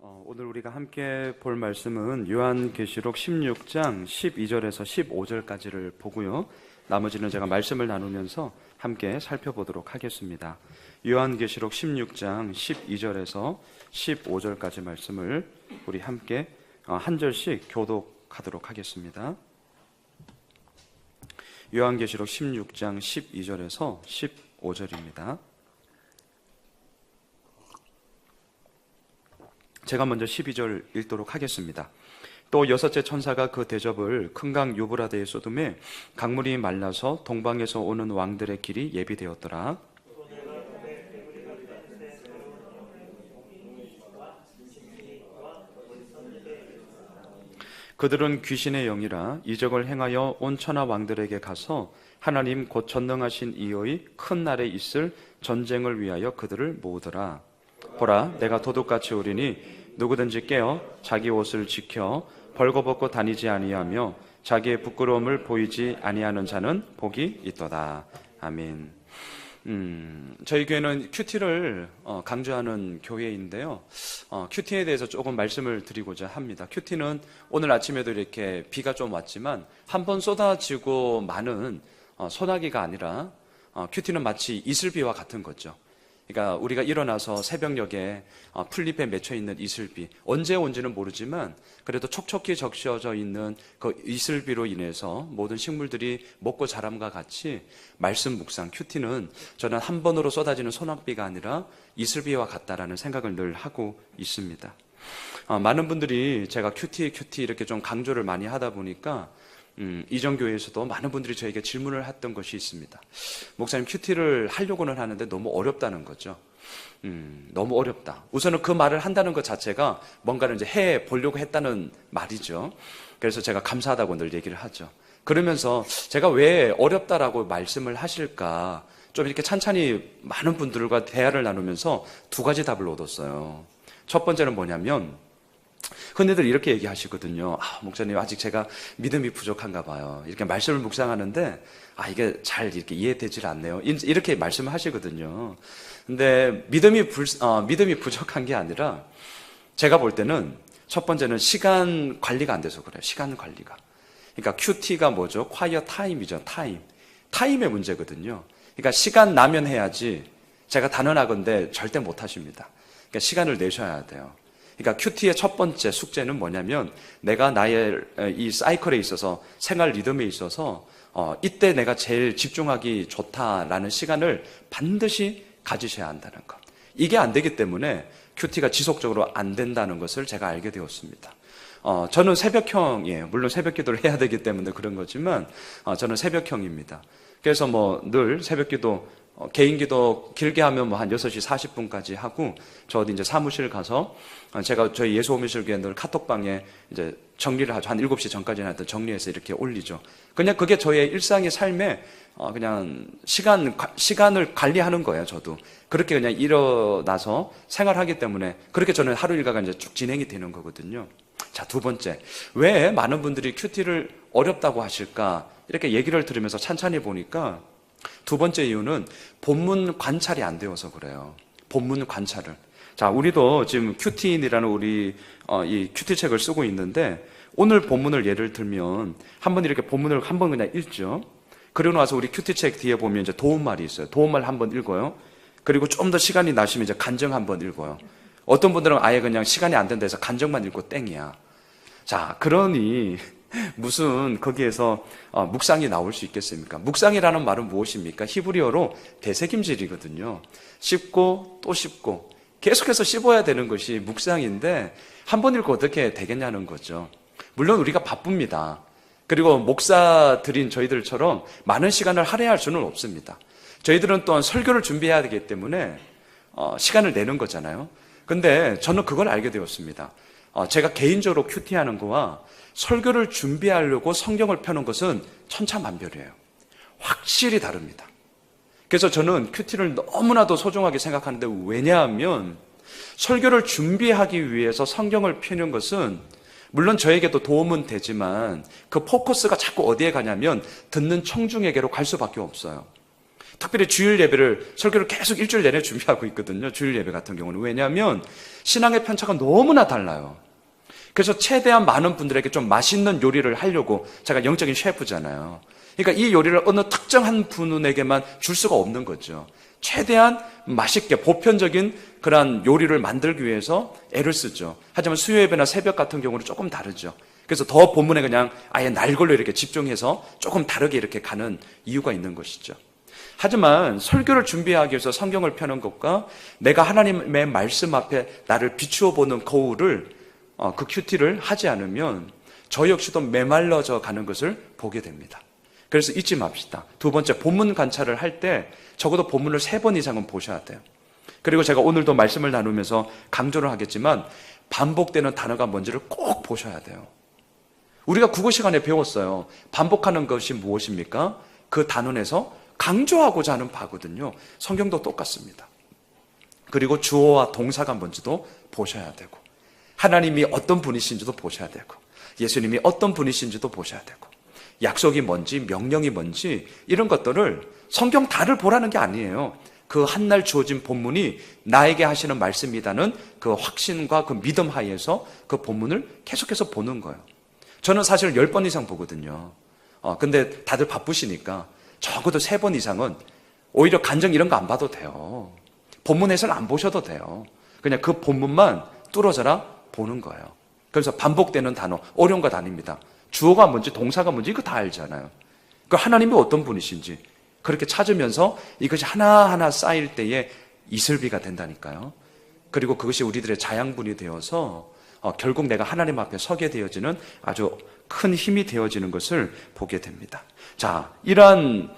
오늘 우리가 함께 볼 말씀은 요한계시록 16장 12절에서 15절까지를 보고요. 나머지는 제가 말씀을 나누면서 함께 살펴보도록 하겠습니다. 요한계시록 16장 12절에서 15절까지 말씀을 우리 함께 한 절씩 교독하도록 하겠습니다. 요한계시록 16장 12절에서 15절입니다. 제가 먼저 12절 읽도록 하겠습니다. 또 여섯째 천사가 그 대접을 큰 강 유브라데에 쏟음에 강물이 말라서 동방에서 오는 왕들의 길이 예비되었더라. 그들은 귀신의 영이라 이적을 행하여 온 천하 왕들에게 가서 하나님 곧 전능하신 이의 큰 날에 있을 전쟁을 위하여 그들을 모으더라. 보라, 내가 도둑같이 오리니 누구든지 깨어 자기 옷을 지켜 벌거벗고 다니지 아니하며 자기의 부끄러움을 보이지 아니하는 자는 복이 있도다. 아멘. 저희 교회는 큐티를 강조하는 교회인데요. 큐티에 대해서 조금 말씀을 드리고자 합니다. 큐티는 오늘 아침에도 이렇게 비가 좀 왔지만 한 번 쏟아지고 마는 소나기가 아니라 큐티는 마치 이슬비와 같은 거죠. 그러니까 우리가 일어나서 새벽녘에 풀잎에 맺혀 있는 이슬비, 언제 온지는 모르지만 그래도 촉촉히 적셔져 있는 그 이슬비로 인해서 모든 식물들이 먹고 자람과 같이 말씀 묵상, 큐티는 저는 한 번으로 쏟아지는 소낙비가 아니라 이슬비와 같다라는 생각을 늘 하고 있습니다. 많은 분들이 제가 큐티 이렇게 좀 강조를 많이 하다 보니까 이전교회에서도 많은 분들이 저에게 질문을 했던 것이 있습니다. 목사님, 큐티를 하려고는 하는데 너무 어렵다는 거죠. 너무 어렵다. 우선은 그 말을 한다는 것 자체가 뭔가를 이제 해 보려고 했다는 말이죠. 그래서 제가 감사하다고 늘 얘기를 하죠. 그러면서 제가 왜 어렵다라고 말씀을 하실까, 좀 이렇게 찬찬히 많은 분들과 대화를 나누면서 두 가지 답을 얻었어요. 첫 번째는 뭐냐면, 흔히들 이렇게 얘기하시거든요. 목사님, 아직 제가 믿음이 부족한가 봐요. 이렇게 말씀을 묵상하는데 이게 잘 이렇게 이해되질 않네요. 이렇게 말씀을 하시거든요. 근데 믿음이 부족한 게 아니라 제가 볼 때는 첫 번째는 시간 관리가 안 돼서 그래요. 시간 관리가. 그러니까 큐티가 뭐죠? 콰이어 타임이죠. 타임의 문제거든요. 그러니까 시간 나면 해야지. 제가 단언하건대 절대 못 하십니다. 그러니까 시간을 내셔야 돼요. 그러니까 큐티의 첫 번째 숙제는 뭐냐면, 내가 나의 이 사이클에 있어서, 생활 리듬에 있어서 이때 내가 제일 집중하기 좋다라는 시간을 반드시 가지셔야 한다는 것. 이게 안 되기 때문에 큐티가 지속적으로 안 된다는 것을 제가 알게 되었습니다. 저는 새벽형이에요. 물론 새벽 기도를 해야 되기 때문에 그런 거지만 저는 새벽형입니다. 그래서 늘 새벽 기도, 개인 기도 길게 하면 한 6시 40분까지 하고, 저 어디 이제 사무실 가서 제가 저희 예수오미술교회 늘 카톡방에 이제 정리를 하죠. 한 7시 전까지는 하여튼 정리해서 이렇게 올리죠. 그냥 그게 저의 일상의 삶에 그냥 시간을 관리하는 거예요, 저도. 그렇게 그냥 일어나서 생활하기 때문에 그렇게 저는 하루 일과가 이제 쭉 진행이 되는 거거든요. 자, 두 번째. 왜 많은 분들이 큐티를 어렵다고 하실까? 이렇게 얘기를 들으면서 찬찬히 보니까 두 번째 이유는 본문 관찰이 안 되어서 그래요. 본문 관찰을. 자, 우리도 지금 큐티인이라는 우리 이 큐티 책을 쓰고 있는데, 오늘 본문을 예를 들면 한번 이렇게 본문을 한번 그냥 읽죠. 그리고 나서 우리 큐티 책 뒤에 보면 이제 도움말이 있어요. 도움말 한번 읽어요. 그리고 좀 더 시간이 나시면 이제 간증 한번 읽어요. 어떤 분들은 아예 그냥 시간이 안 된다 해서 간증만 읽고 땡이야. 자, 그러니 무슨 거기에서 묵상이 나올 수 있겠습니까? 묵상이라는 말은 무엇입니까? 히브리어로 되새김질이거든요. 씹고 또 씹고 계속해서 씹어야 되는 것이 묵상인데, 한 번 읽고 어떻게 되겠냐는 거죠. 물론 우리가 바쁩니다. 그리고 목사들인 저희들처럼 많은 시간을 할애할 수는 없습니다. 저희들은 또한 설교를 준비해야 되기 때문에 시간을 내는 거잖아요. 근데 저는 그걸 알게 되었습니다. 제가 개인적으로 큐티하는 거와 설교를 준비하려고 성경을 펴는 것은 천차만별이에요. 확실히 다릅니다. 그래서 저는 큐티를 너무나도 소중하게 생각하는데, 왜냐하면 설교를 준비하기 위해서 성경을 펴는 것은 물론 저에게도 도움은 되지만 그 포커스가 자꾸 어디에 가냐면 듣는 청중에게로 갈 수밖에 없어요. 특별히 주일 예배를, 설교를 계속 일주일 내내 준비하고 있거든요. 주일 예배 같은 경우는. 왜냐하면 신앙의 편차가 너무나 달라요. 그래서 최대한 많은 분들에게 좀 맛있는 요리를 하려고, 제가 영적인 셰프잖아요. 그러니까 이 요리를 어느 특정한 분에게만 줄 수가 없는 거죠. 최대한 맛있게 보편적인 그런 요리를 만들기 위해서 애를 쓰죠. 하지만 수요 예배나 새벽 같은 경우는 조금 다르죠. 그래서 더 본문에 그냥 아예 날 걸로 이렇게 집중해서 조금 다르게 이렇게 가는 이유가 있는 것이죠. 하지만 설교를 준비하기 위해서 성경을 펴는 것과 내가 하나님의 말씀 앞에 나를 비추어 보는 거울을, 그 큐티를 하지 않으면 저 역시도 메말라져 가는 것을 보게 됩니다. 그래서 잊지 맙시다. 두 번째, 본문 관찰을 할 때 적어도 본문을 3번 이상은 보셔야 돼요. 그리고 제가 오늘도 말씀을 나누면서 강조를 하겠지만 반복되는 단어가 뭔지를 꼭 보셔야 돼요. 우리가 국어 시간에 배웠어요. 반복하는 것이 무엇입니까? 그 단원에서 강조하고자 하는 바거든요. 성경도 똑같습니다. 그리고 주어와 동사가 뭔지도 보셔야 되고, 하나님이 어떤 분이신지도 보셔야 되고, 예수님이 어떤 분이신지도 보셔야 되고, 약속이 뭔지, 명령이 뭔지, 이런 것들을 성경 다를 보라는 게 아니에요. 그 한날 주어진 본문이 나에게 하시는 말씀이라는 그 확신과 그 믿음 하에서 그 본문을 계속해서 보는 거예요. 저는 사실 10번 이상 보거든요. 근데 다들 바쁘시니까 적어도 3번 이상은 오히려 간증 이런 거 안 봐도 돼요. 본문 해설 안 보셔도 돼요. 그냥 그 본문만 뚫어져라 보는 거예요. 그래서 반복되는 단어, 어려운 것 아닙니다. 주어가 뭔지 동사가 뭔지 이거 다 알잖아요. 그 하나님이 어떤 분이신지 그렇게 찾으면서 이것이 하나하나 쌓일 때에 이슬비가 된다니까요. 그리고 그것이 우리들의 자양분이 되어서 결국 내가 하나님 앞에 서게 되어지는 아주 큰 힘이 되어지는 것을 보게 됩니다. 자, 이러한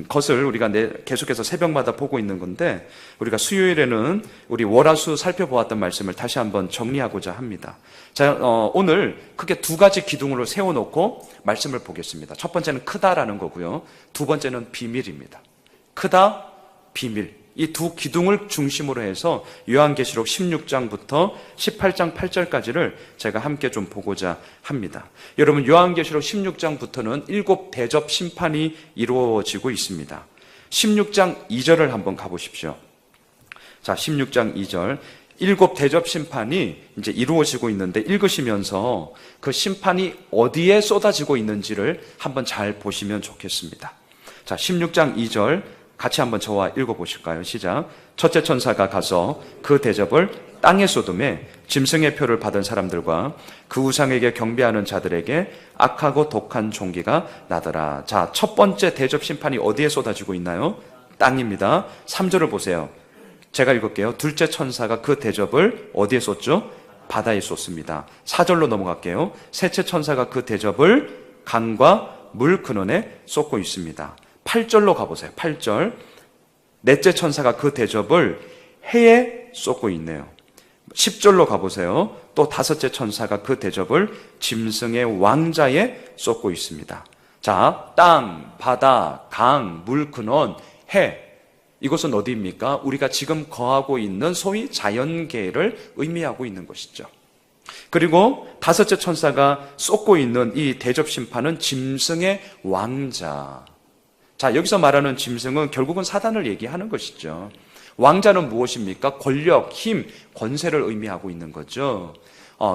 것을 우리가 계속해서 새벽마다 보고 있는 건데, 우리가 수요일에는 우리 월화수 살펴보았던 말씀을 다시 한번 정리하고자 합니다. 자, 오늘 크게 2가지 기둥으로 세워놓고 말씀을 보겠습니다. 첫 번째는 크다라는 거고요. 두 번째는 비밀입니다. 크다, 비밀. 이 두 기둥을 중심으로 해서 요한계시록 16장부터 18장 8절까지를 제가 함께 좀 보고자 합니다. 여러분, 요한계시록 16장부터는 7 대접 심판이 이루어지고 있습니다. 16장 2절을 한번 가보십시오. 자, 16장 2절. 7 대접 심판이 이제 이루어지고 있는데, 읽으시면서 그 심판이 어디에 쏟아지고 있는지를 한번 잘 보시면 좋겠습니다. 자, 16장 2절 같이 한번 저와 읽어보실까요? 시작. 첫째 천사가 가서 그 대접을 땅에 쏟음에 짐승의 표를 받은 사람들과 그 우상에게 경배하는 자들에게 악하고 독한 종기가 나더라. 자, 첫 번째 대접 심판이 어디에 쏟아지고 있나요? 땅입니다. 3절을 보세요. 제가 읽을게요. 둘째 천사가 그 대접을 어디에 쏟죠? 바다에 쏟습니다. 4절로 넘어갈게요. 셋째 천사가 그 대접을 강과 물 근원에 쏟고 있습니다. 8절로 가보세요. 8절. 넷째 천사가 그 대접을 해에 쏟고 있네요. 10절로 가보세요. 또 다섯째 천사가 그 대접을 짐승의 왕자에 쏟고 있습니다. 자, 땅, 바다, 강, 물 근원, 해. 이것은 어디입니까? 우리가 지금 거하고 있는 소위 자연계를 의미하고 있는 것이죠. 그리고 다섯째 천사가 쏟고 있는 이 대접 심판은 짐승의 왕자. 자, 여기서 말하는 짐승은 결국은 사단을 얘기하는 것이죠. 왕자는 무엇입니까? 권력, 힘, 권세를 의미하고 있는 거죠.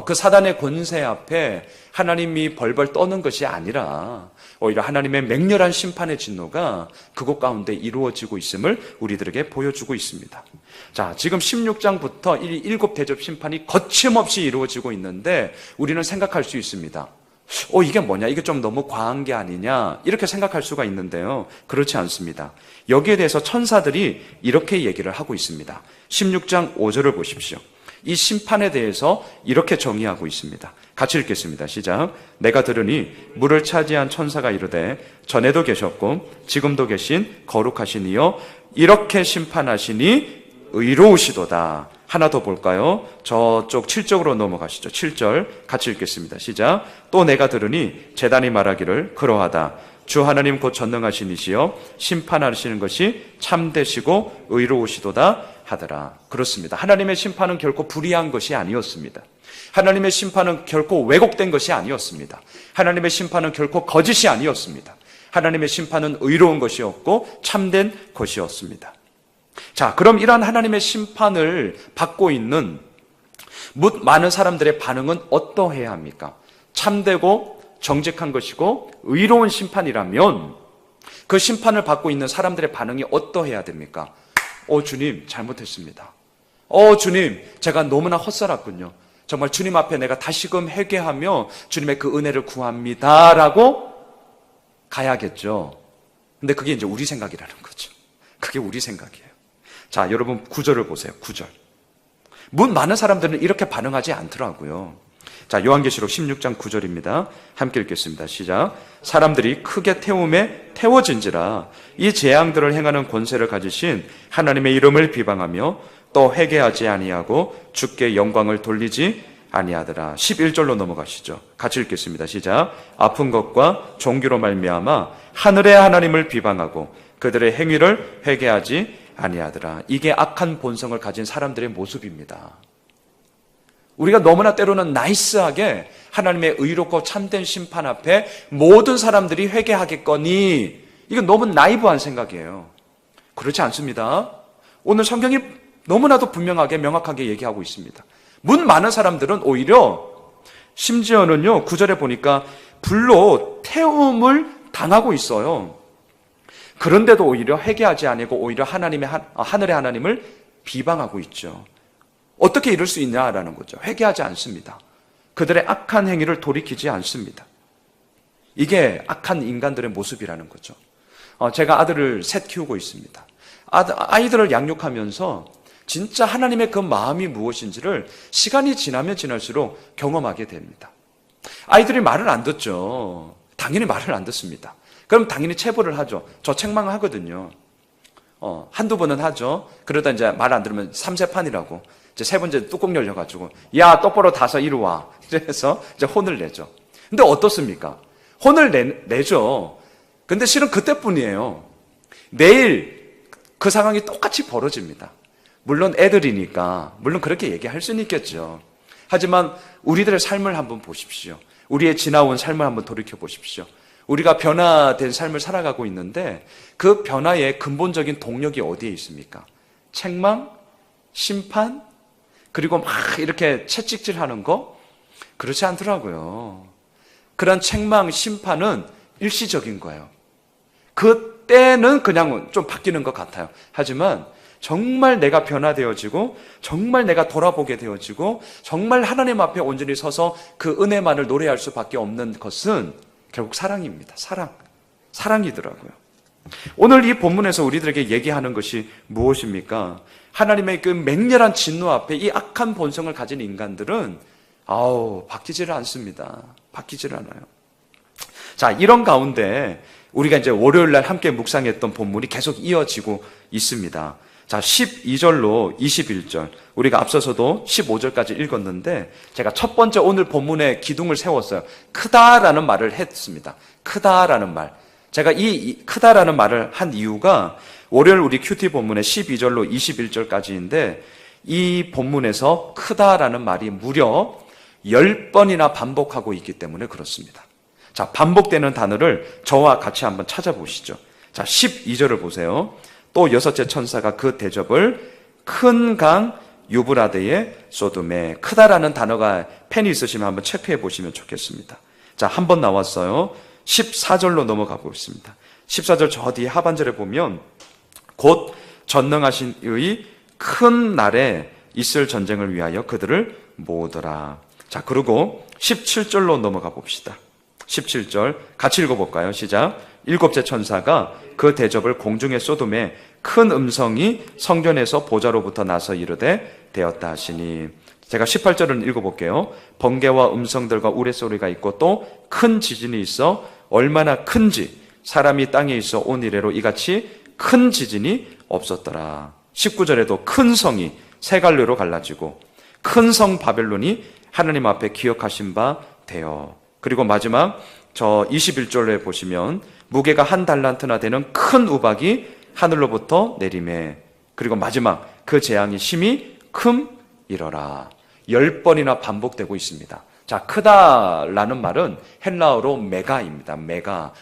그 사단의 권세 앞에 하나님이 벌벌 떠는 것이 아니라 오히려 하나님의 맹렬한 심판의 진노가 그곳 가운데 이루어지고 있음을 우리들에게 보여주고 있습니다. 자, 지금 16장부터 이 7 대접 심판이 거침없이 이루어지고 있는데 우리는 생각할 수 있습니다. 이게 뭐냐? 이게 좀 너무 과한 게 아니냐? 이렇게 생각할 수가 있는데요. 그렇지 않습니다. 여기에 대해서 천사들이 이렇게 얘기를 하고 있습니다. 16장 5절을 보십시오. 이 심판에 대해서 이렇게 정의하고 있습니다. 같이 읽겠습니다. 시작. 내가 들으니 물을 차지한 천사가 이르되 전에도 계셨고 지금도 계신 거룩하신 이여 이렇게 심판하시니 의로우시도다. 하나 더 볼까요? 저쪽 7절로 넘어가시죠. 7절 같이 읽겠습니다. 시작. 또 내가 들으니 제단이 말하기를 그러하다. 주 하나님 곧 전능하신 이시여 심판하시는 것이 참되시고 의로우시도다 하더라. 그렇습니다. 하나님의 심판은 결코 불의한 것이 아니었습니다. 하나님의 심판은 결코 왜곡된 것이 아니었습니다. 하나님의 심판은 결코 거짓이 아니었습니다. 하나님의 심판은 의로운 것이었고 참된 것이었습니다. 자, 그럼 이러한 하나님의 심판을 받고 있는 많은 사람들의 반응은 어떠해야 합니까? 참되고 정직한 것이고 의로운 심판이라면 그 심판을 받고 있는 사람들의 반응이 어떠해야 됩니까? 주님 잘못했습니다. 주님 제가 너무나 헛살았군요. 정말 주님 앞에 내가 다시금 회개하며 주님의 그 은혜를 구합니다 라고 가야겠죠. 근데 그게 이제 우리 생각이라는 거죠. 그게 우리 생각이에요. 자, 여러분 9절을 보세요. 9절. 많은 사람들은 이렇게 반응하지 않더라고요. 자, 요한계시록 16장 9절입니다. 함께 읽겠습니다. 시작. 사람들이 크게 태움에 태워진지라 이 재앙들을 행하는 권세를 가지신 하나님의 이름을 비방하며 또 회개하지 아니하고 주께 영광을 돌리지 아니하더라. 11절로 넘어가시죠. 같이 읽겠습니다. 시작. 아픈 것과 종교로 말미암아 하늘의 하나님을 비방하고 그들의 행위를 회개하지 아니하더라. 이게 악한 본성을 가진 사람들의 모습입니다. 우리가 너무나 때로는 나이스하게 하나님의 의롭고 참된 심판 앞에 모든 사람들이 회개하겠거니, 이건 너무 나이브한 생각이에요. 그렇지 않습니다. 오늘 성경이 너무나도 분명하게 명확하게 얘기하고 있습니다. 많은 사람들은 오히려 심지어는요 9절에 보니까 불로 태움을 당하고 있어요. 그런데도 오히려 회개하지 아니고 오히려 하늘의 하나님을 비방하고 있죠. 어떻게 이럴 수 있냐라는 거죠. 회개하지 않습니다. 그들의 악한 행위를 돌이키지 않습니다. 이게 악한 인간들의 모습이라는 거죠. 제가 아들을 셋 키우고 있습니다. 아이들을 양육하면서 진짜 하나님의 그 마음이 무엇인지를 시간이 지나면 지날수록 경험하게 됩니다. 아이들이 말을 안 듣죠. 당연히 말을 안 듣습니다. 그럼 당연히 체벌을 하죠. 저 책망하거든요. 한두 번은 하죠. 그러다 이제 말 안 들으면 삼세판이라고. 이제 세 번째 뚜껑 열려가지고, 야, 똑바로 다서 이리 와. 그래서 이제 혼을 내죠. 근데 어떻습니까? 혼을 내죠. 근데 실은 그때뿐이에요. 내일 그 상황이 똑같이 벌어집니다. 물론 애들이니까, 물론 그렇게 얘기할 수는 있겠죠. 하지만 우리들의 삶을 한번 보십시오. 우리의 지나온 삶을 한번 돌이켜 보십시오. 우리가 변화된 삶을 살아가고 있는데 그 변화의 근본적인 동력이 어디에 있습니까? 책망, 심판, 그리고 막 이렇게 채찍질하는 거? 그렇지 않더라고요. 그런 책망, 심판은 일시적인 거예요. 그때는 그냥 좀 바뀌는 것 같아요. 하지만 정말 내가 변화되어지고 정말 내가 돌아보게 되어지고 정말 하나님 앞에 온전히 서서 그 은혜만을 노래할 수밖에 없는 것은 결국 사랑입니다. 사랑이더라고요. 오늘 이 본문에서 우리들에게 얘기하는 것이 무엇입니까? 하나님의 그 맹렬한 진노 앞에 이 악한 본성을 가진 인간들은 바뀌지를 않습니다. 바뀌지를 않아요. 자, 이런 가운데 우리가 이제 월요일 날 함께 묵상했던 본문이 계속 이어지고 있습니다. 자, 12절로 21절. 우리가 앞서서도 15절까지 읽었는데 제가 첫 번째 오늘 본문에 기둥을 세웠어요. 크다라는 말을 했습니다. 크다라는 말. 제가 이 크다라는 말을 한 이유가 월요일 우리 큐티 본문의 12절로 21절까지인데 이 본문에서 크다라는 말이 무려 10번이나 반복하고 있기 때문에 그렇습니다. 자, 반복되는 단어를 저와 같이 한번 찾아보시죠. 자, 12절을 보세요. 또 여섯째 천사가 그 대접을 큰 강 유브라데에 쏟음에. 크다라는 단어가 펜이 있으시면 한번 체크해 보시면 좋겠습니다. 자, 한 번 나왔어요. 14절로 넘어가 보겠습니다. 14절 저 뒤에 하반절에 보면 곧 전능하신 이의 큰 날에 있을 전쟁을 위하여 그들을 모으더라. 자, 그리고 17절로 넘어가 봅시다. 17절 같이 읽어볼까요? 시작. 일곱째 천사가 그 대접을 공중에 쏟음에 큰 음성이 성전에서 보좌로부터 나서 이르되 되었다 하시니. 제가 18절을 읽어볼게요. 번개와 음성들과 우레소리가 있고 또 큰 지진이 있어 얼마나 큰지 사람이 땅에 있어 온 이래로 이같이 큰 지진이 없었더라. 19절에도 큰 성이 세 갈래로 갈라지고 큰 성 바벨론이 하나님 앞에 기억하신 바 되어. 그리고 마지막 저 21절에 보시면 무게가 한 달란트나 되는 큰 우박이 하늘로부터 내림에. 그리고 마지막 그 재앙이 심히 큼이러라. 10번이나 반복되고 있습니다. 자, 크다라는 말은 헬라어로 메가입니다. 메가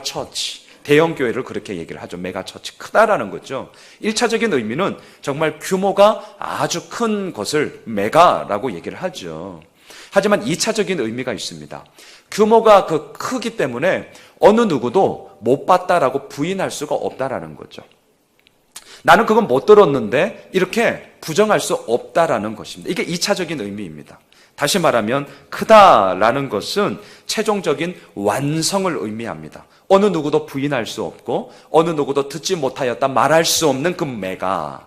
처치. 대형 교회를 그렇게 얘기를 하죠. 메가 처치. 크다라는 거죠. 1차적인 의미는 정말 규모가 아주 큰 것을 메가라고 얘기를 하죠. 하지만 2차적인 의미가 있습니다. 규모가 크기 때문에 어느 누구도 못 봤다라고 부인할 수가 없다라는 거죠. 나는 그건 못 들었는데 이렇게 부정할 수 없다라는 것입니다. 이게 2차적인 의미입니다. 다시 말하면 크다라는 것은 최종적인 완성을 의미합니다. 어느 누구도 부인할 수 없고 어느 누구도 듣지 못하였다 말할 수 없는 그 메가,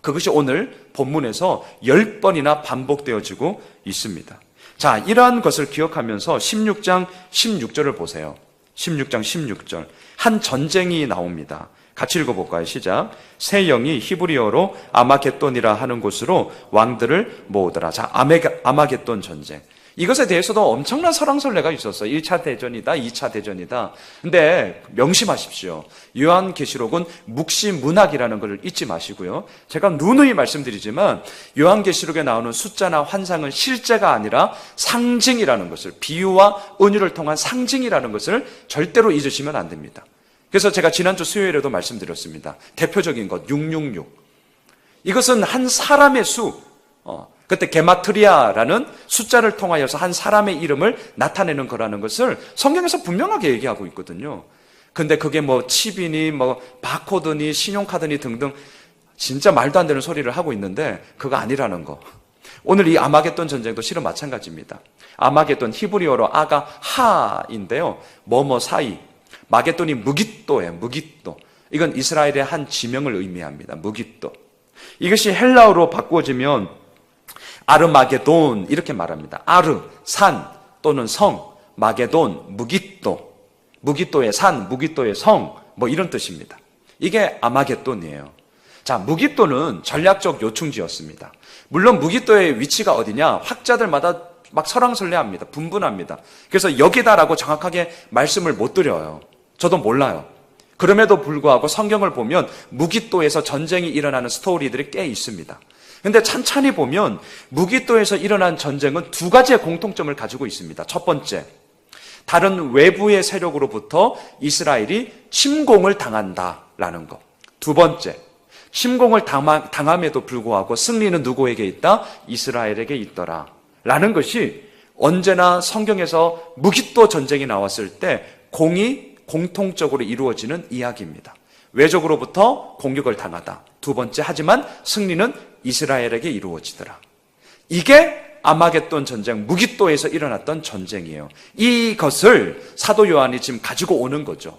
그것이 오늘 본문에서 10번이나 반복되어지고 있습니다. 자, 이러한 것을 기억하면서 16장 16절을 보세요. 16장 16절. 한 전쟁이 나옵니다. 같이 읽어볼까요? 시작. 새 영이 히브리어로 아마겟돈이라 하는 곳으로 왕들을 모으더라. 자, 아마겟돈 전쟁. 이것에 대해서도 엄청난 설왕설래가 있었어요. 1차 대전이다, 2차 대전이다. 근데 명심하십시오. 요한계시록은 묵시문학이라는 걸 잊지 마시고요. 제가 누누이 말씀드리지만 요한계시록에 나오는 숫자나 환상은 실제가 아니라 상징이라는 것을, 비유와 은유를 통한 상징이라는 것을 절대로 잊으시면 안 됩니다. 그래서 제가 지난주 수요일에도 말씀드렸습니다. 대표적인 것 666. 이것은 한 사람의 수, 그때 게마트리아라는 숫자를 통하여서 한 사람의 이름을 나타내는 거라는 것을 성경에서 분명하게 얘기하고 있거든요. 근데 그게 뭐 칩이니 뭐 바코드니 신용카드니 등등 진짜 말도 안 되는 소리를 하고 있는데 그거 아니라는 거. 오늘 이 아마겟돈 전쟁도 실은 마찬가지입니다. 아마겟돈 히브리어로 아가 하인데요. 뭐뭐 사이. 마겟돈이 무깃도예요. 무깃도. 이건 이스라엘의 한 지명을 의미합니다. 무깃도. 이것이 헬라어로 바꾸어지면 아르마게돈 이렇게 말합니다. 아르, 산 또는 성, 마게돈, 무깃도. 무깃도의 산, 무깃도의 성, 뭐 이런 뜻입니다. 이게 아마겟돈이에요. 자, 무깃도는 전략적 요충지였습니다. 물론 무깃도의 위치가 어디냐? 학자들마다 막 설왕설래합니다. 분분합니다. 그래서 여기다라고 정확하게 말씀을 못 드려요. 저도 몰라요. 그럼에도 불구하고 성경을 보면 무깃도에서 전쟁이 일어나는 스토리들이 꽤 있습니다. 근데 찬찬히 보면 무깃도에서 일어난 전쟁은 두 가지의 공통점을 가지고 있습니다. 첫 번째, 다른 외부의 세력으로부터 이스라엘이 침공을 당한다라는 것. 두 번째, 침공을 당함에도 불구하고 승리는 누구에게 있다? 이스라엘에게 있더라. 라는 것이 언제나 성경에서 무깃도 전쟁이 나왔을 때 공통적으로 이루어지는 이야기입니다. 외적으로부터 공격을 당하다. 두 번째, 하지만 승리는 이스라엘에게 이루어지더라. 이게 아마겟돈 전쟁, 무깃도에서 일어났던 전쟁이에요. 이것을 사도 요한이 지금 가지고 오는 거죠.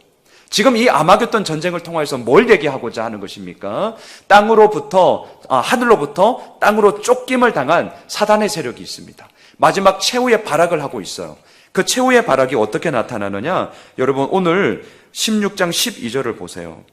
지금 이 아마겟돈 전쟁을 통해서 뭘 얘기하고자 하는 것입니까? 하늘로부터 땅으로 쫓김을 당한 사단의 세력이 있습니다. 마지막 최후의 발악을 하고 있어요. 그 최후의 발악이 어떻게 나타나느냐? 여러분, 오늘 16장 12절을 보세요.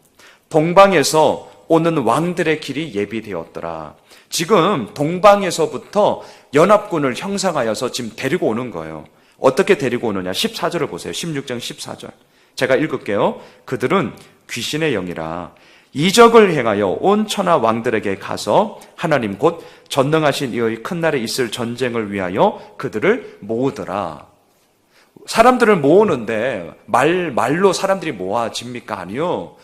동방에서 오는 왕들의 길이 예비되었더라. 지금 동방에서부터 연합군을 형성하여서 지금 데리고 오는 거예요. 어떻게 데리고 오느냐? 14절을 보세요. 16장 14절. 제가 읽을게요. 그들은 귀신의 영이라 이적을 행하여 온 천하 왕들에게 가서 하나님 곧 전능하신 이의 큰 날에 있을 전쟁을 위하여 그들을 모으더라. 사람들을 모으는데 말로 사람들이 모아집니까? 아니요.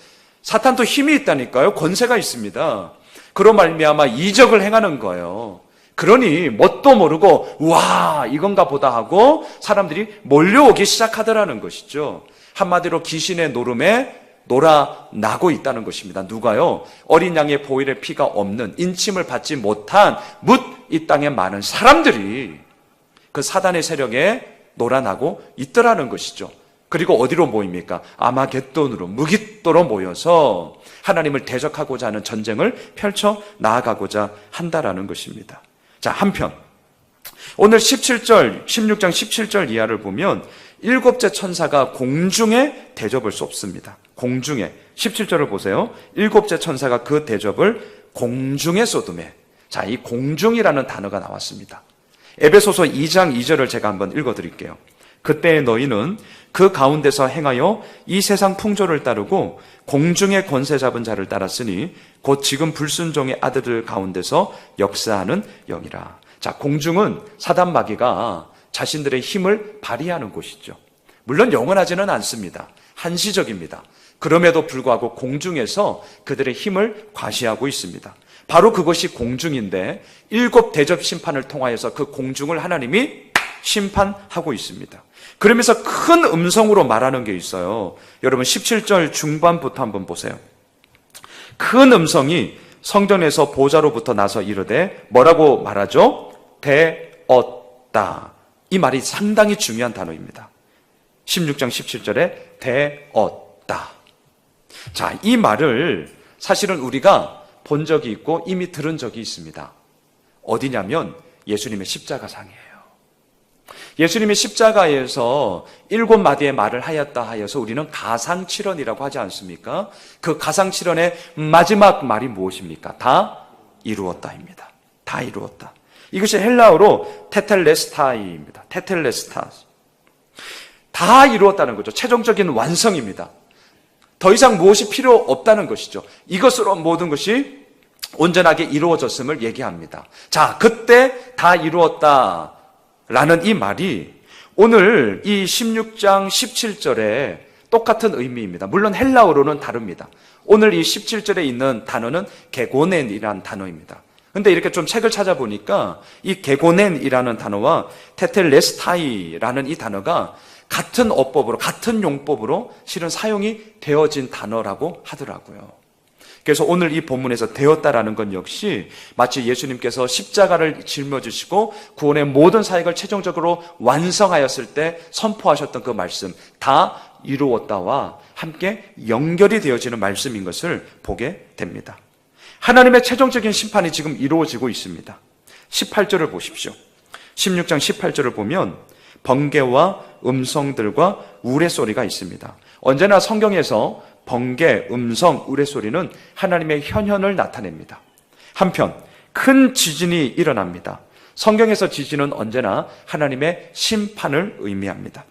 사탄도 힘이 있다니까요. 권세가 있습니다. 그로 말미암아 이적을 행하는 거예요. 그러니 뭣도 모르고 와 이건가 보다 하고 사람들이 몰려오기 시작하더라는 것이죠. 한마디로 귀신의 노름에 놀아나고 있다는 것입니다. 누가요? 어린 양의 보혈의 피가 없는 인침을 받지 못한 뭇 이 땅에 많은 사람들이 그 사단의 세력에 놀아나고 있더라는 것이죠. 그리고 어디로 모입니까? 아마겟돈으로, 무깃도로 모여서 하나님을 대적하고자 하는 전쟁을 펼쳐 나아가고자 한다라는 것입니다. 자, 한편 오늘 16장 17절 이하를 보면 일곱째 천사가 공중에 대접을 쏟습니다. 공중에. 17절을 보세요. 일곱째 천사가 그 대접을 공중에 쏟음에. 자, 이 공중이라는 단어가 나왔습니다. 에베소서 2장 2절을 제가 한번 읽어드릴게요. 그때 너희는 그 가운데서 행하여 이 세상 풍조를 따르고 공중의 권세 잡은 자를 따랐으니 곧 지금 불순종의 아들들 가운데서 역사하는 영이라. 자, 공중은 사단 마귀가 자신들의 힘을 발휘하는 곳이죠. 물론 영원하지는 않습니다. 한시적입니다. 그럼에도 불구하고 공중에서 그들의 힘을 과시하고 있습니다. 바로 그것이 공중인데 7 대접 심판을 통하여서 그 공중을 하나님이 심판하고 있습니다. 그러면서 큰 음성으로 말하는 게 있어요. 여러분 17절 중반부터 한번 보세요. 큰 음성이 성전에서 보좌로부터 나서 이르되 뭐라고 말하죠? 되었다. 이 말이 상당히 중요한 단어입니다. 16장 17절에 되었다. 자, 이 말을 사실은 우리가 본 적이 있고 이미 들은 적이 있습니다. 어디냐면 예수님의 십자가상이에요. 예수님이 십자가에서 7마디의 말을 하였다 하여서 우리는 가상칠언이라고 하지 않습니까? 그 가상칠언의 마지막 말이 무엇입니까? 다 이루었다입니다. 다 이루었다. 이것이 헬라어로 테텔레스타이입니다. 테텔레스타. 다 이루었다는 거죠. 최종적인 완성입니다. 더 이상 무엇이 필요 없다는 것이죠. 이것으로 모든 것이 온전하게 이루어졌음을 얘기합니다. 자, 그때 다 이루었다 라는 이 말이 오늘 이 16장 17절에 똑같은 의미입니다. 물론 헬라어로는 다릅니다. 오늘 이 17절에 있는 단어는 게고넨이라는 단어입니다. 근데 이렇게 좀 책을 찾아보니까 이 게고넨이라는 단어와 테텔레스타이라는 이 단어가 같은 어법으로, 같은 용법으로 실은 사용이 되어진 단어라고 하더라고요. 그래서 오늘 이 본문에서 되었다라는 건 역시 마치 예수님께서 십자가를 짊어지시고 구원의 모든 사역을 최종적으로 완성하였을 때 선포하셨던 그 말씀, 다 이루었다와 함께 연결이 되어지는 말씀인 것을 보게 됩니다. 하나님의 최종적인 심판이 지금 이루어지고 있습니다. 18절을 보십시오. 16장 18절을 보면 번개와 음성들과 우레소리가 있습니다. 언제나 성경에서 번개, 음성, 우레소리는 하나님의 현현을 나타냅니다. 한편 큰 지진이 일어납니다. 성경에서 지진은 언제나 하나님의 심판을 의미합니다.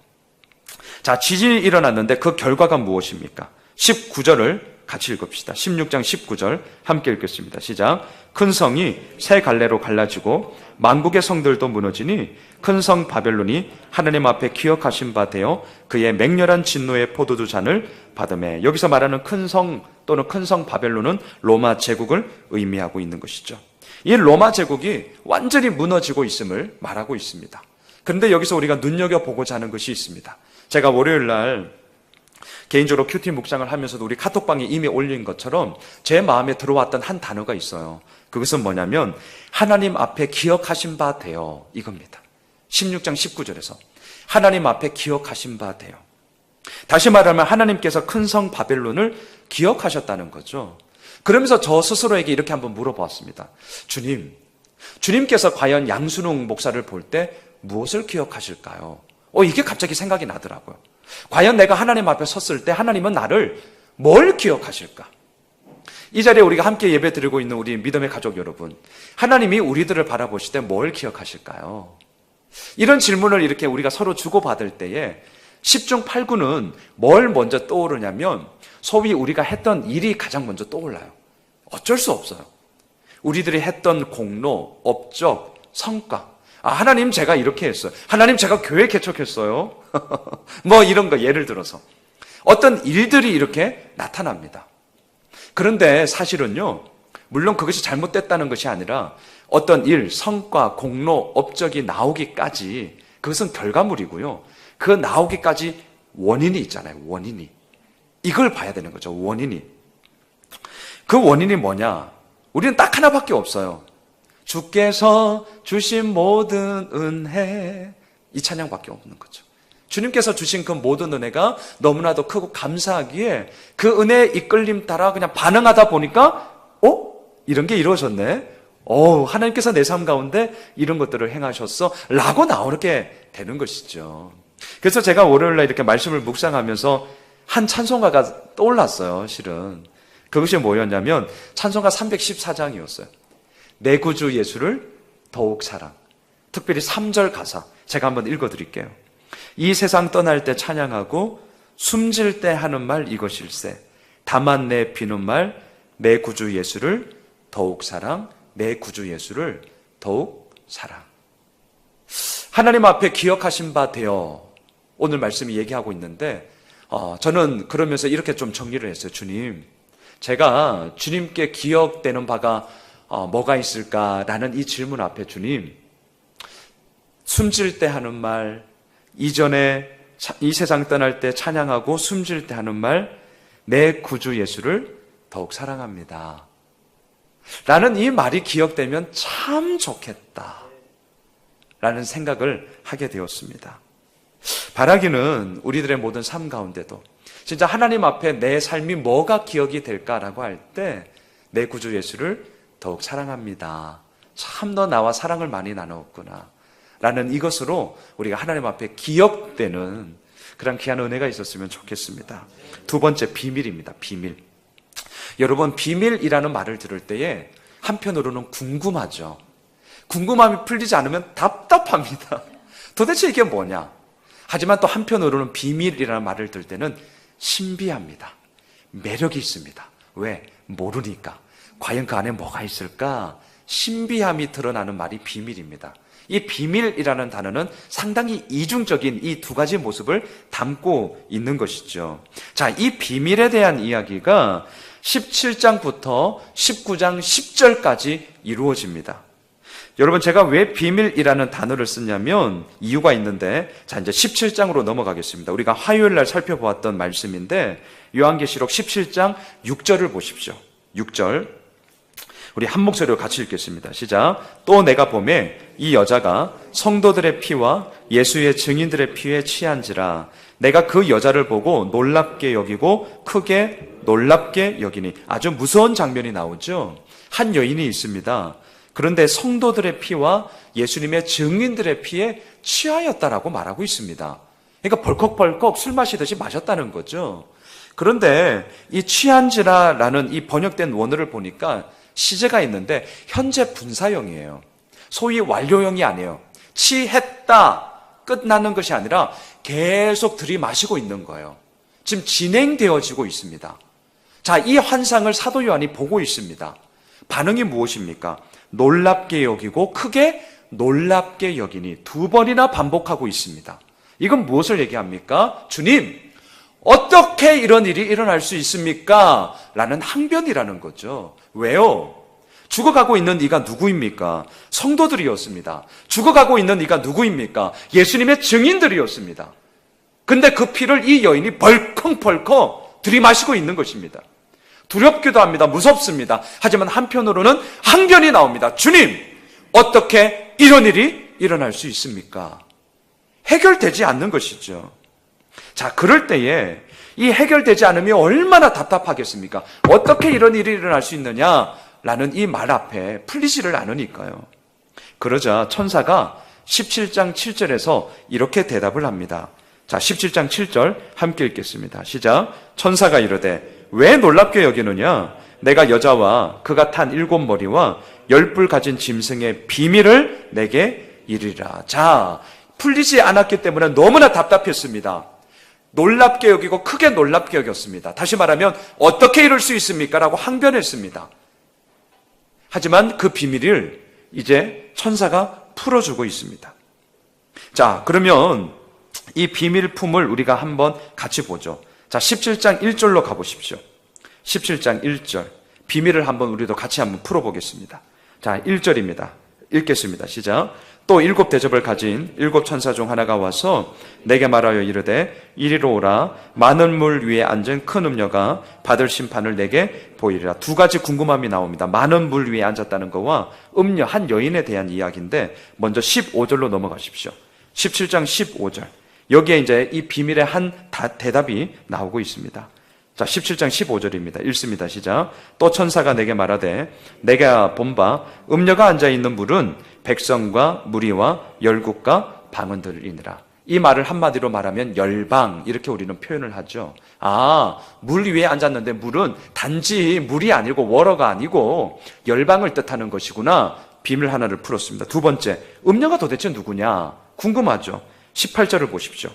자, 지진이 일어났는데 그 결과가 무엇입니까? 19절을 같이 읽읍시다. 16장 19절 함께 읽겠습니다. 시작. 큰 성이 세 갈래로 갈라지고 만국의 성들도 무너지니 큰 성 바벨론이 하나님 앞에 기억하신 바 되어 그의 맹렬한 진노의 포도주 잔을 받으매. 여기서 말하는 큰 성 또는 큰 성 바벨론은 로마 제국을 의미하고 있는 것이죠. 이 로마 제국이 완전히 무너지고 있음을 말하고 있습니다. 그런데 여기서 우리가 눈여겨보고자 하는 것이 있습니다. 제가 월요일 날 개인적으로 큐티 묵상을 하면서도 우리 카톡방에 이미 올린 것처럼 제 마음에 들어왔던 한 단어가 있어요. 그것은 뭐냐면 하나님 앞에 기억하신 바 되어, 이겁니다. 16장 19절에서 하나님 앞에 기억하신 바 되어. 다시 말하면 하나님께서 큰 성 바벨론을 기억하셨다는 거죠. 그러면서 저 스스로에게 이렇게 한번 물어보았습니다. 주님께서 과연 양순웅 목사를 볼 때 무엇을 기억하실까요? 이게 갑자기 생각이 나더라고요. 과연 내가 하나님 앞에 섰을 때 하나님은 나를 뭘 기억하실까? 이 자리에 우리가 함께 예배 드리고 있는 우리 믿음의 가족 여러분, 하나님이 우리들을 바라보실 때 뭘 기억하실까요? 이런 질문을 이렇게 우리가 서로 주고받을 때에 10중 8구는 뭘 먼저 떠오르냐면 소위 우리가 했던 일이 가장 먼저 떠올라요. 어쩔 수 없어요. 우리들이 했던 공로, 업적, 성과. 하나님 제가 이렇게 했어요. 하나님 제가 교회 개척했어요. 뭐 이런 거 예를 들어서 어떤 일들이 이렇게 나타납니다. 그런데 사실은요, 물론 그것이 잘못됐다는 것이 아니라 어떤 일, 성과, 공로, 업적이 나오기까지 그것은 결과물이고요. 그 나오기까지 원인이 있잖아요. 원인이. 이걸 봐야 되는 거죠. 원인이. 그 원인이 뭐냐? 우리는 딱 하나밖에 없어요. 주께서 주신 모든 은혜, 이 찬양밖에 없는 거죠. 주님께서 주신 그 모든 은혜가 너무나도 크고 감사하기에 그 은혜의 이끌림 따라 그냥 반응하다 보니까 이런 게 이루어졌네. 하나님께서 내 삶 가운데 이런 것들을 행하셨어 라고 나오게 되는 것이죠. 그래서 제가 월요일날 이렇게 말씀을 묵상하면서 한 찬송가가 떠올랐어요. 실은 그것이 뭐였냐면 찬송가 314장이었어요. 내 구주 예수를 더욱 사랑. 특별히 3절 가사 제가 한번 읽어드릴게요. 이 세상 떠날 때 찬양하고 숨질 때 하는 말 이것일세. 다만 내 비는 말 내 구주 예수를 더욱 사랑. 내 구주 예수를 더욱 사랑. 하나님 앞에 기억하신 바 되어 오늘 말씀이 얘기하고 있는데 저는 그러면서 이렇게 좀 정리를 했어요. 주님, 제가 주님께 기억되는 바가 뭐가 있을까라는 이 질문 앞에 주님, 숨질 때 하는 말, 이전에 이 세상 떠날 때 찬양하고 숨질 때 하는 말, 내 구주 예수를 더욱 사랑합니다 라는 이 말이 기억되면 참 좋겠다 라는 생각을 하게 되었습니다. 바라기는 우리들의 모든 삶 가운데도 진짜 하나님 앞에 내 삶이 뭐가 기억이 될까라고 할 때 내 구주 예수를 더욱 사랑합니다, 참 너 나와 사랑을 많이 나누었구나 라는 이것으로 우리가 하나님 앞에 기억되는 그런 귀한 은혜가 있었으면 좋겠습니다. 두 번째, 비밀입니다. 비밀. 여러분, 비밀이라는 말을 들을 때에 한편으로는 궁금하죠. 궁금함이 풀리지 않으면 답답합니다. 도대체 이게 뭐냐? 하지만 또 한편으로는 비밀이라는 말을 들을 때는 신비합니다. 매력이 있습니다. 왜? 모르니까. 과연 그 안에 뭐가 있을까? 신비함이 드러나는 말이 비밀입니다. 이 비밀이라는 단어는 상당히 이중적인 이 두 가지 모습을 담고 있는 것이죠. 자, 이 비밀에 대한 이야기가 17장부터 19장 10절까지 이루어집니다. 여러분, 제가 왜 비밀이라는 단어를 쓰냐면 이유가 있는데, 자, 이제 17장으로 넘어가겠습니다. 우리가 화요일 날 살펴보았던 말씀인데 요한계시록 17장 6절을 보십시오. 6절. 우리 한 목소리로 같이 읽겠습니다. 시작. 또 내가 보매 이 여자가 성도들의 피와 예수의 증인들의 피에 취한지라. 내가 그 여자를 보고 놀랍게 여기고 크게 놀랍게 여기니. 아주 무서운 장면이 나오죠. 한 여인이 있습니다. 그런데 성도들의 피와 예수님의 증인들의 피에 취하였다라고 말하고 있습니다. 그러니까 벌컥벌컥 술 마시듯이 마셨다는 거죠. 그런데 이 취한지라라는 이 번역된 원어를 보니까 시제가 있는데 현재 분사형이에요. 소위 완료형이 아니에요. 취했다, 끝나는 것이 아니라 계속 들이마시고 있는 거예요. 지금 진행되어지고 있습니다. 자, 이 환상을 사도 요한이 보고 있습니다. 반응이 무엇입니까? 놀랍게 여기고 크게 놀랍게 여기니. 두 번이나 반복하고 있습니다. 이건 무엇을 얘기합니까? 주님, 어떻게 이런 일이 일어날 수 있습니까? 라는 항변이라는 거죠. 왜요? 죽어가고 있는 이가 누구입니까? 성도들이었습니다. 죽어가고 있는 이가 누구입니까? 예수님의 증인들이었습니다. 근데 그 피를 이 여인이 벌컥벌컥 들이마시고 있는 것입니다. 두렵기도 합니다. 무섭습니다. 하지만 한편으로는 항변이 나옵니다. 주님, 어떻게 이런 일이 일어날 수 있습니까? 해결되지 않는 것이죠. 자, 그럴 때에 이 해결되지 않으면 얼마나 답답하겠습니까? 어떻게 이런 일이 일어날 수 있느냐라는 이 말 앞에 풀리지를 않으니까요. 그러자 천사가 17장 7절에서 이렇게 대답을 합니다. 자, 17장 7절 함께 읽겠습니다. 시작. 천사가 이르되 왜 놀랍게 여기느냐? 내가 여자와 그가 탄 7머리와 10뿔 가진 짐승의 비밀을 내게 이르리라. 자, 풀리지 않았기 때문에 너무나 답답했습니다. 놀랍게 여기고 크게 놀랍게 여겼습니다. 다시 말하면 어떻게 이럴 수 있습니까? 라고 항변했습니다. 하지만 그 비밀을 이제 천사가 풀어주고 있습니다. 자, 그러면 이 비밀품을 우리가 한번 같이 보죠. 자, 17장 1절로 가보십시오. 17장 1절. 비밀을 한번 우리도 같이 한번 풀어보겠습니다. 자, 1절입니다. 읽겠습니다. 시작. 또 7 대접을 가진 7 천사 중 하나가 와서 내게 말하여 이르되 이리로 오라. 많은 물 위에 앉은 큰 음녀가 받을 심판을 내게 보이리라. 두 가지 궁금함이 나옵니다. 많은 물 위에 앉았다는 것과 음녀 한 여인에 대한 이야기인데 먼저 15절로 넘어가십시오. 17장 15절. 여기에 이제 이 비밀의 한 대답이 나오고 있습니다. 자, 17장 15절입니다. 읽습니다. 시작. 또 천사가 내게 말하되 내가 본 바 음녀가 앉아있는 물은 백성과 무리와 열국과 방언들이니라. 이 말을 한마디로 말하면 열방, 이렇게 우리는 표현을 하죠. 아, 물 위에 앉았는데 물은 단지 물이 아니고 워러가 아니고 열방을 뜻하는 것이구나. 비밀 하나를 풀었습니다. 두 번째, 음녀가 도대체 누구냐? 궁금하죠. 18절을 보십시오.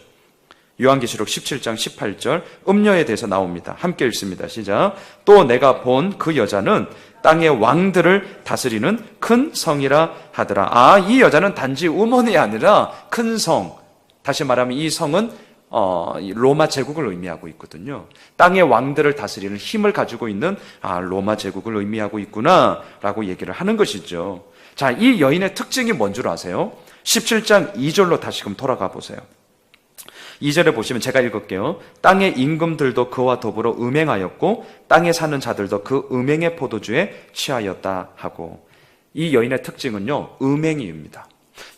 요한계시록 17장 18절 음녀에 대해서 나옵니다. 함께 읽습니다. 시작. 또 내가 본 그 여자는 땅의 왕들을 다스리는 큰 성이라 하더라. 아, 이 여자는 단지 우먼이 아니라 큰 성, 다시 말하면 이 성은 이 로마 제국을 의미하고 있거든요. 땅의 왕들을 다스리는 힘을 가지고 있는 로마 제국을 의미하고 있구나라고 얘기를 하는 것이죠. 자, 이 여인의 특징이 뭔 줄 아세요? 17장 2절로 다시금 돌아가 보세요. 2절에 보시면 제가 읽을게요. 땅의 임금들도 그와 더불어 음행하였고 땅에 사는 자들도 그 음행의 포도주에 취하였다 하고, 이 여인의 특징은요, 음행입니다.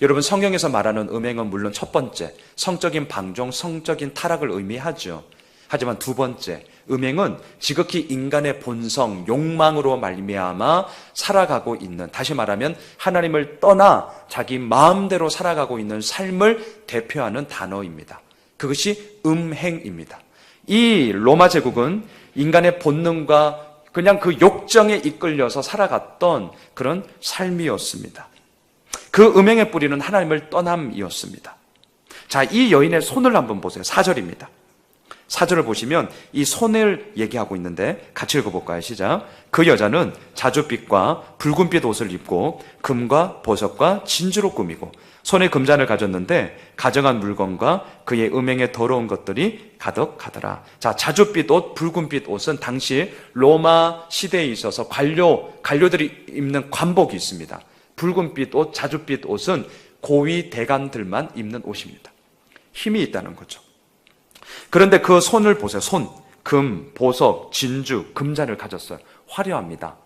여러분, 성경에서 말하는 음행은 물론 첫 번째, 성적인 방종, 성적인 타락을 의미하죠. 하지만 두 번째, 음행은 지극히 인간의 본성, 욕망으로 말미암아 살아가고 있는, 다시 말하면 하나님을 떠나 자기 마음대로 살아가고 있는 삶을 대표하는 단어입니다. 그것이 음행입니다. 이 로마 제국은 인간의 본능과 그냥 그 욕정에 이끌려서 살아갔던 그런 삶이었습니다. 그 음행의 뿌리는 하나님을 떠남이었습니다. 자, 이 여인의 손을 한번 보세요. 4절입니다. 4절을 보시면 이 손을 얘기하고 있는데 같이 읽어볼까요? 시작. 그 여자는 자줏빛과 붉은빛 옷을 입고 금과 보석과 진주로 꾸미고 손에 금잔을 가졌는데 가정한 물건과 그의 음행에 더러운 것들이 가득하더라. 자, 자줏빛 옷, 붉은빛 옷은 당시 로마 시대에 있어서 관료들이 입는 관복이 있습니다. 붉은빛 옷, 자줏빛 옷은 고위 대관들만 입는 옷입니다. 힘이 있다는 거죠. 그런데 그 손을 보세요. 손, 금, 보석, 진주, 금잔을 가졌어요. 화려합니다.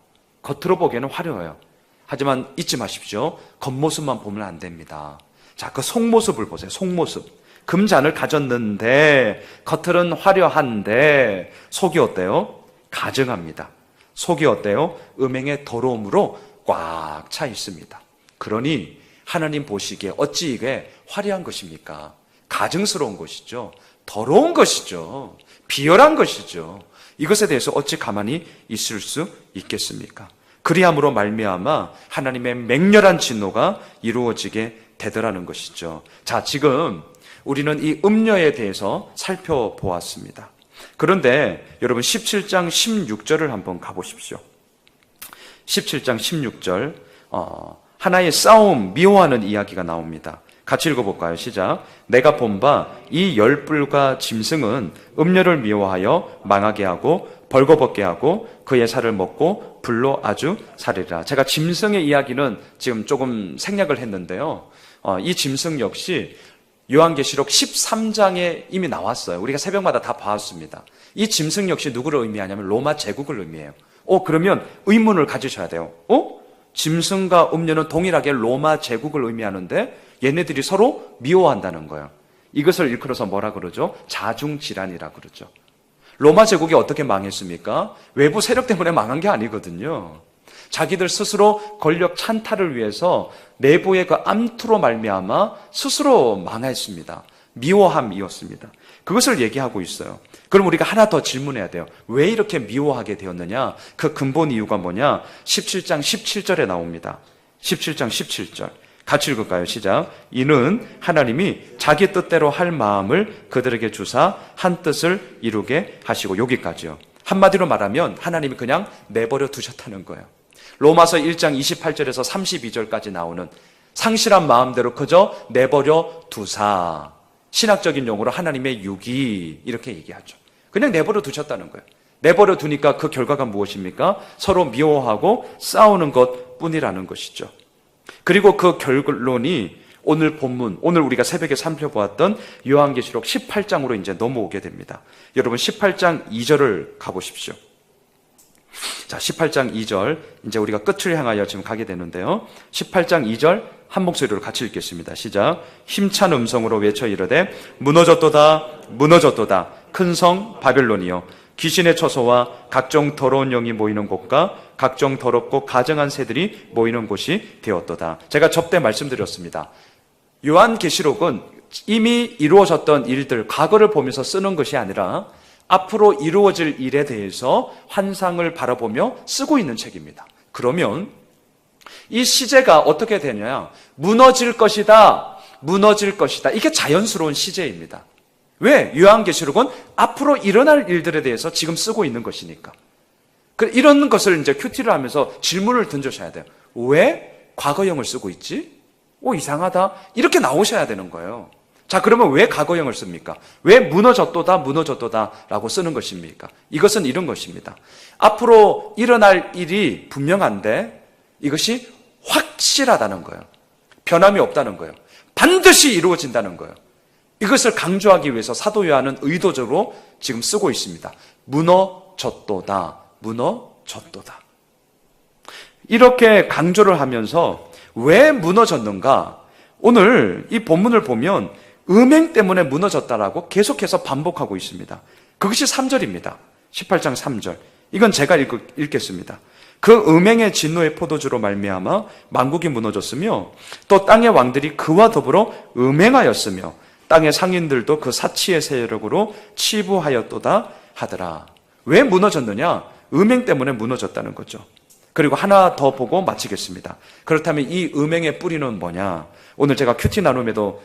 겉으로 보기에는 화려해요. 하지만 잊지 마십시오. 겉모습만 보면 안 됩니다. 자, 그 속모습을 보세요. 속모습. 금잔을 가졌는데 겉은 화려한데 속이 어때요? 가증합니다. 속이 어때요? 음행의 더러움으로 꽉 차 있습니다. 그러니 하나님 보시기에 어찌 이게 화려한 것입니까? 가증스러운 것이죠. 더러운 것이죠. 비열한 것이죠. 이것에 대해서 어찌 가만히 있을 수 있겠습니까? 그리함으로 말미암아 하나님의 맹렬한 진노가 이루어지게 되더라는 것이죠. 자, 지금 우리는 이 음녀에 대해서 살펴보았습니다. 그런데 여러분 17장 16절을 한번 가보십시오. 17장 16절 하나의 싸움, 미워하는 이야기가 나옵니다. 같이 읽어볼까요? 시작. 내가 본 바 이 열불과 짐승은 음녀를 미워하여 망하게 하고 벌거벗게 하고 그의 살을 먹고 불로 아주 살리라. 제가 짐승의 이야기는 지금 조금 생략을 했는데요. 이 짐승 역시 요한계시록 13장에 이미 나왔어요. 우리가 새벽마다 다 봐왔습니다. 이 짐승 역시 누구를 의미하냐면 로마 제국을 의미해요. 그러면 의문을 가지셔야 돼요. 짐승과 음녀는 동일하게 로마 제국을 의미하는데 얘네들이 서로 미워한다는 거예요. 이것을 일컬어서 뭐라 그러죠? 자중질환이라 그러죠. 로마 제국이 어떻게 망했습니까? 외부 세력 때문에 망한 게 아니거든요. 자기들 스스로 권력 찬탈을 위해서 내부의 그 암투로 말미암아 스스로 망했습니다. 미워함이었습니다. 그것을 얘기하고 있어요. 그럼 우리가 하나 더 질문해야 돼요. 왜 이렇게 미워하게 되었느냐? 그 근본 이유가 뭐냐? 17장 17절에 나옵니다. 17장 17절. 같이 읽을까요? 시작. 이는 하나님이 자기 뜻대로 할 마음을 그들에게 주사 한 뜻을 이루게 하시고, 여기까지요. 한마디로 말하면 하나님이 그냥 내버려 두셨다는 거예요. 로마서 1장 28절에서 32절까지 나오는 상실한 마음대로 그저 내버려 두사, 신학적인 용어로 하나님의 유기, 이렇게 얘기하죠. 그냥 내버려 두셨다는 거예요. 내버려 두니까 그 결과가 무엇입니까? 서로 미워하고 싸우는 것 뿐이라는 것이죠. 그리고 그 결론이 오늘 본문, 오늘 우리가 새벽에 살펴보았던 요한계시록 18장으로 이제 넘어오게 됩니다. 여러분 18장 2절을 가보십시오. 자, 18장 2절, 이제 우리가 끝을 향하여 지금 가게 되는데요. 18장 2절 한 목소리로 같이 읽겠습니다. 시작. 힘찬 음성으로 외쳐 이르되 무너졌도다 무너졌도다 큰 성 바벨론이여, 귀신의 처소와 각종 더러운 영이 모이는 곳과 각종 더럽고 가증한 새들이 모이는 곳이 되었도다. 제가 접대 말씀드렸습니다. 요한계시록은 이미 이루어졌던 일들, 과거를 보면서 쓰는 것이 아니라 앞으로 이루어질 일에 대해서 환상을 바라보며 쓰고 있는 책입니다. 그러면 이 시제가 어떻게 되냐? 무너질 것이다, 무너질 것이다. 이게 자연스러운 시제입니다. 왜? 요한계시록은 앞으로 일어날 일들에 대해서 지금 쓰고 있는 것이니까. 이런 것을 이제 큐티를 하면서 질문을 던져셔야 돼요. 왜 과거형을 쓰고 있지? 이상하다. 이렇게 나오셔야 되는 거예요. 자, 그러면 왜 과거형을 씁니까? 왜 무너졌도다, 무너졌도다 라고 쓰는 것입니까? 이것은 이런 것입니다. 앞으로 일어날 일이 분명한데 이것이 확실하다는 거예요. 변함이 없다는 거예요. 반드시 이루어진다는 거예요. 이것을 강조하기 위해서 사도 요한은 의도적으로 지금 쓰고 있습니다. 무너졌도다, 무너졌도다. 이렇게 강조를 하면서 왜 무너졌는가? 오늘 이 본문을 보면 음행 때문에 무너졌다라고 계속해서 반복하고 있습니다. 그것이 3절입니다. 18장 3절. 이건 제가 읽겠습니다. 그 음행의 진노의 포도주로 말미암아 만국이 무너졌으며 또 땅의 왕들이 그와 더불어 음행하였으며 땅의 상인들도 그 사치의 세력으로 치부하였도다 하더라. 왜 무너졌느냐? 음행 때문에 무너졌다는 거죠. 그리고 하나 더 보고 마치겠습니다. 그렇다면 이 음행의 뿌리는 뭐냐? 오늘 제가 큐티 나눔에도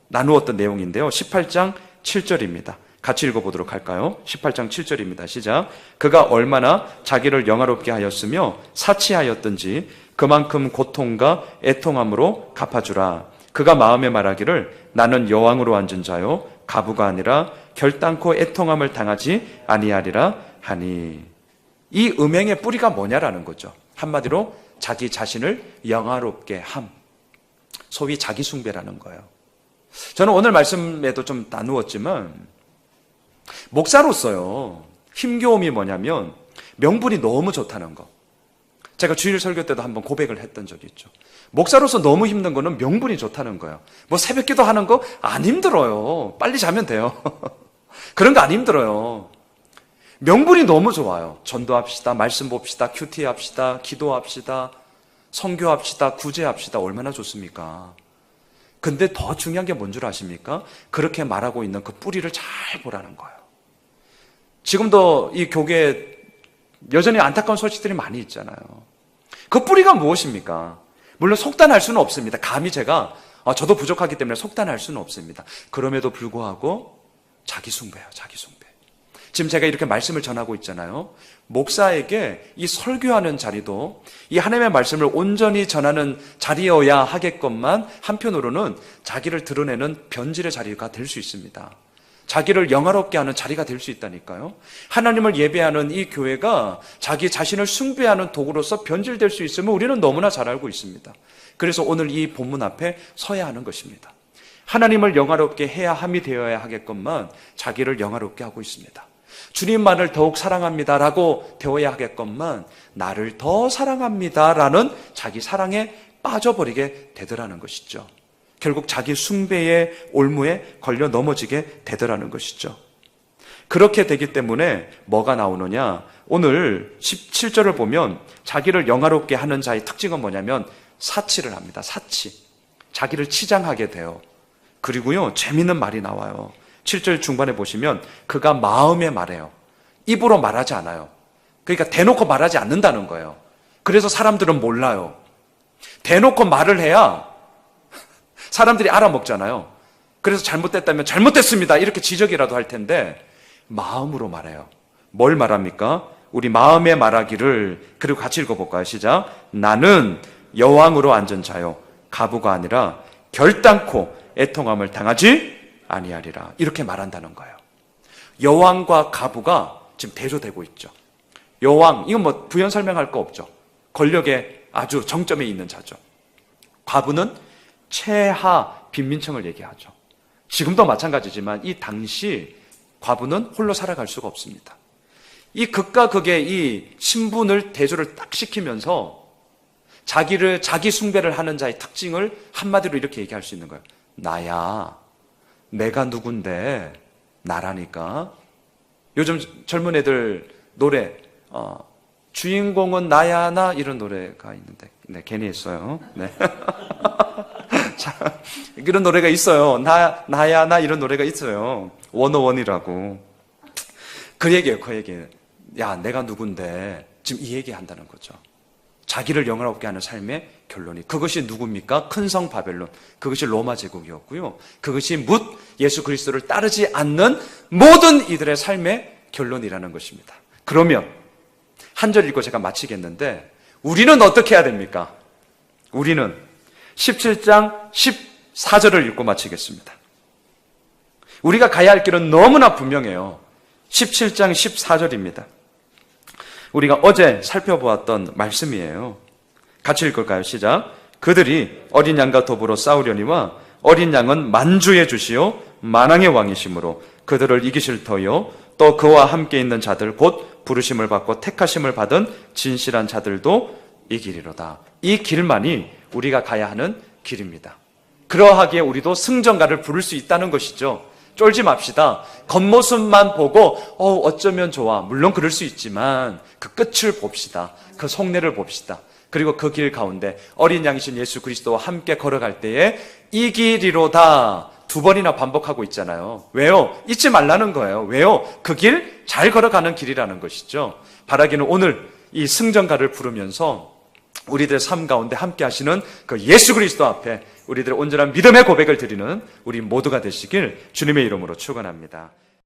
나누었던 내용인데요. 18장 7절입니다. 같이 읽어보도록 할까요? 18장 7절입니다. 시작. 그가 얼마나 자기를 영화롭게 하였으며 사치하였든지 그만큼 고통과 애통함으로 갚아주라. 그가 마음에 말하기를 나는 여왕으로 앉은 자요 가부가 아니라 결단코 애통함을 당하지 아니하리라 하니. 이 음행의 뿌리가 뭐냐라는 거죠. 한마디로 자기 자신을 영화롭게 함. 소위 자기 숭배라는 거예요. 저는 오늘 말씀에도 좀 나누었지만 목사로서요 힘겨움이 뭐냐면 명분이 너무 좋다는 거. 제가 주일 설교 때도 한번 고백을 했던 적이 있죠. 목사로서 너무 힘든 거는 명분이 좋다는 거예요. 뭐 새벽기도 하는 거 안 힘들어요. 빨리 자면 돼요. 그런 거 안 힘들어요. 명분이 너무 좋아요. 전도합시다, 말씀 봅시다, 큐티 합시다, 기도합시다, 선교합시다, 구제합시다. 얼마나 좋습니까? 근데 더 중요한 게 뭔 줄 아십니까? 그렇게 말하고 있는 그 뿌리를 잘 보라는 거예요. 지금도 이 교계에 여전히 안타까운 소식들이 많이 있잖아요. 그 뿌리가 무엇입니까? 물론 속단할 수는 없습니다. 감히 제가 저도 부족하기 때문에 속단할 수는 없습니다. 그럼에도 불구하고 자기 숭배예요. 자기 숭배. 지금 제가 이렇게 말씀을 전하고 있잖아요. 목사에게 이 설교하는 자리도 이 하나님의 말씀을 온전히 전하는 자리여야 하겠건만 한편으로는 자기를 드러내는 변질의 자리가 될 수 있습니다. 자기를 영화롭게 하는 자리가 될 수 있다니까요. 하나님을 예배하는 이 교회가 자기 자신을 숭배하는 도구로서 변질될 수 있음을 우리는 너무나 잘 알고 있습니다. 그래서 오늘 이 본문 앞에 서야 하는 것입니다. 하나님을 영화롭게 해야 함이 되어야 하겠건만 자기를 영화롭게 하고 있습니다. 주님만을 더욱 사랑합니다라고 되어야 하겠건만 나를 더 사랑합니다라는 자기 사랑에 빠져버리게 되더라는 것이죠. 결국 자기 숭배의 올무에 걸려 넘어지게 되더라는 것이죠. 그렇게 되기 때문에 뭐가 나오느냐? 오늘 17절을 보면 자기를 영화롭게 하는 자의 특징은 뭐냐면 사치를 합니다. 사치. 자기를 치장하게 돼요. 그리고요, 재밌는 말이 나와요. 7절 중반에 보시면 그가 마음에 말해요. 입으로 말하지 않아요. 그러니까 대놓고 말하지 않는다는 거예요. 그래서 사람들은 몰라요. 대놓고 말을 해야 사람들이 알아먹잖아요. 그래서 잘못됐다면 잘못됐습니다 이렇게 지적이라도 할 텐데 마음으로 말해요. 뭘 말합니까? 우리 마음에 말하기를. 그리고 같이 읽어볼까요? 시작. 나는 여왕으로 앉은 자요 가부가 아니라 결단코 애통함을 당하지 아니하리라. 이렇게 말한다는 거예요. 여왕과 가부가 지금 대조되고 있죠. 여왕, 이건 뭐 부연 설명할 거 없죠. 권력의 아주 정점에 있는 자죠. 가부는 최하 빈민층을 얘기하죠. 지금도 마찬가지지만 이 당시 과부는 홀로 살아갈 수가 없습니다. 이 극과 극의 이 신분을 대조를 딱 시키면서 자기 숭배를 하는 자의 특징을 한마디로 이렇게 얘기할 수 있는 거예요. 나야. 내가 누군데 나라니까. 요즘 젊은 애들 노래 주인공은 나야 나 이런 노래가 있는데 네, 괜히 했어요. 네. 자, 이런 노래가 있어요. 나야 나 이런 노래가 있어요. 101이라고. 그 얘기예요. 그 얘기예요. 야, 내가 누군데 지금 이 얘기 한다는 거죠. 자기를 영화롭게 하는 삶의 결론이. 그것이 누굽니까? 큰 성 바벨론. 그것이 로마 제국이었고요. 그것이 묻 예수 그리스도를 따르지 않는 모든 이들의 삶의 결론이라는 것입니다. 그러면 한 절 읽고 제가 마치겠는데 우리는 어떻게 해야 됩니까? 우리는 17장 14절을 읽고 마치겠습니다. 우리가 가야 할 길은 너무나 분명해요. 17장 14절입니다. 우리가 어제 살펴보았던 말씀이에요. 같이 읽을까요? 시작. 그들이 어린 양과 더불어 싸우려니와 어린 양은 만주의 주시요 만왕의 왕이시므로 그들을 이기실 터요 또 그와 함께 있는 자들 곧 부르심을 받고 택하심을 받은 진실한 자들도 이기리로다. 이 길만이 우리가 가야 하는 길입니다. 그러하기에 우리도 승전가를 부를 수 있다는 것이죠. 쫄지 맙시다. 겉모습만 보고 어쩌면 좋아. 물론 그럴 수 있지만 그 끝을 봅시다. 그 속내를 봅시다. 그리고 그 길 가운데 어린 양이신 예수 그리스도와 함께 걸어갈 때에 이기리로다 2번이나 반복하고 있잖아요. 왜요? 잊지 말라는 거예요. 왜요? 그 길 잘 걸어가는 길이라는 것이죠. 바라기는 오늘 이 승전가를 부르면서 우리들의 삶 가운데 함께 하시는 그 예수 그리스도 앞에 우리들의 온전한 믿음의 고백을 드리는 우리 모두가 되시길 주님의 이름으로 축원합니다.